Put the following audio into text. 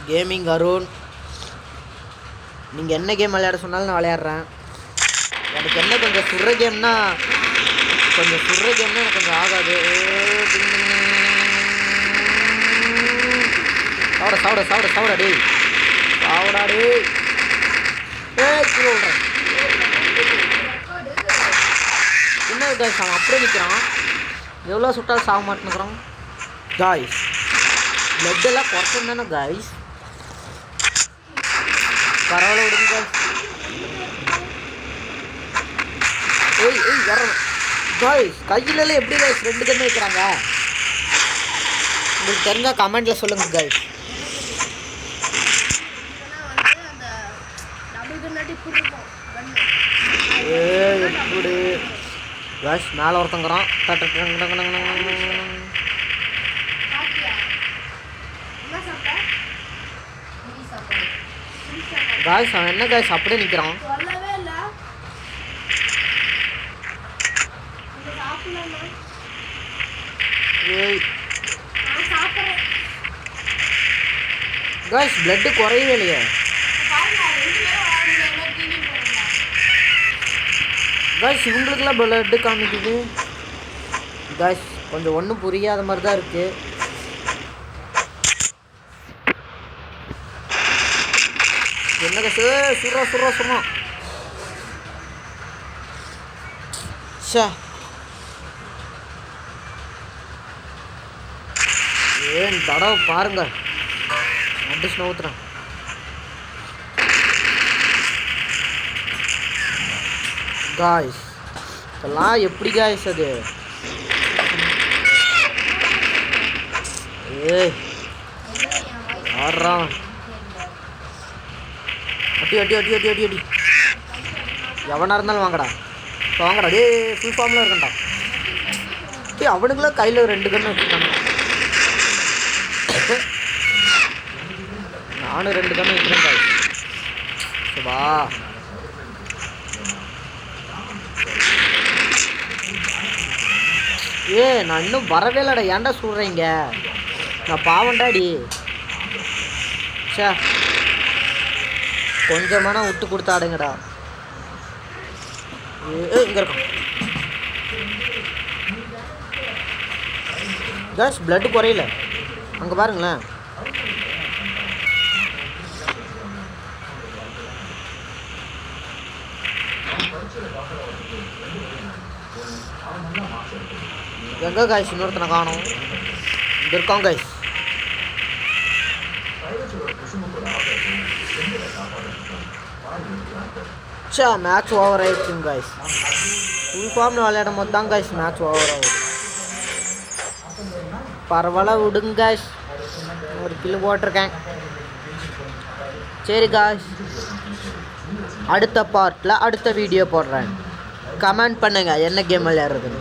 Gaming Arun. நீங்கள் என்ன game விளையாட சொன்னாலும் நான் விளையாடுறேன். எனக்கு என்ன கொஞ்சம் சுடுற கேம்னா எனக்கு கொஞ்சம் ஆகாது. சாவடா டே கீழே விட்றேன். என்ன காய்ஸ் அவன் அப்படியே நிற்கிறான். எவ்வளோ சுட்டாலும் சாக மாட்டேன்னுக்குறான் காய்ஸ். பிளட் எல்லாம் குறைச்சம் தானே காய்ஸ். பரவாயில்ல விடுங்க காய்ஸ். வர காய்ஸ் கையிலலாம் எப்படி காய்ஸ் 2 கன்று வைக்கிறாங்க? உங்களுக்கு தெரிஞ்சால் கமெண்ட்டில் சொல்லுங்கள் காய்ஸ். எப்படி காய்ஸ் மேலே ஒருத்தங்கிறான். காய்ஸ் அவன் என்ன காய்ஸ் அப்படியே நிற்கிறான். காய்ஸ் பிளட்டு குறையவே இல்லையே. காய்ஸ் இவங்களுக்குலாம் பிளட்டு காமிக்குது. காய்ஸ் கொஞ்சம் ஒன்றும் புரியாத மாதிரி தான் இருக்குது. என்ன காய்ஸ் சுடுறா சே ஏன் தடவை பாருங்க. அடிச்சு ஊத்துறேன். காய்ஸ் இதெல்லாம் எப்படி காய்ஸ் அது? ஆடுறான். அடி எவனாக இருந்தாலும் வாங்கடா டே. ஃபுல் ஃபார்மில் இருக்கண்டா. அவனுக்குலாம் கையில் 2 கன்று வச்சுருக்காங்க. நானும் 2 கன்று வைக்கிறேன் காய்ஸ். வா நான் இன்னும் வரவே இல்லைடா. ஏன்டா சொல்கிறீங்க? நான் பாவண்டாடி. சே கொஞ்சமான விட்டு கொடுத்தாடுங்கடா. இங்கே இருக்கும் காய்ஸ். பிளட்டு குறையில அங்கே பாருங்களேன். எங்கே காய்ஸ் இன்னொருத்தனை காணும். இங்கே இருக்கான் காய்ஸ். மேட்ச் ஓவர் ஆயிடுச்சுங்க காய்ஸ். ஃபுல் ஃபார்மில் விளையாடும் போது தான் காய்ஸ் மேட்ச் ஓவர் ஆகுது. பரவாயில்ல விடுங்க காய்ஸ். 1 கிலோ போட்டிருக்கேன். சரி காய்ஸ் அடுத்த பார்ட்டில் அடுத்த வீடியோ போடுறேன். கமெண்ட் பண்ணுங்கள் என்ன கேம் விளையாடுறதுன்னு.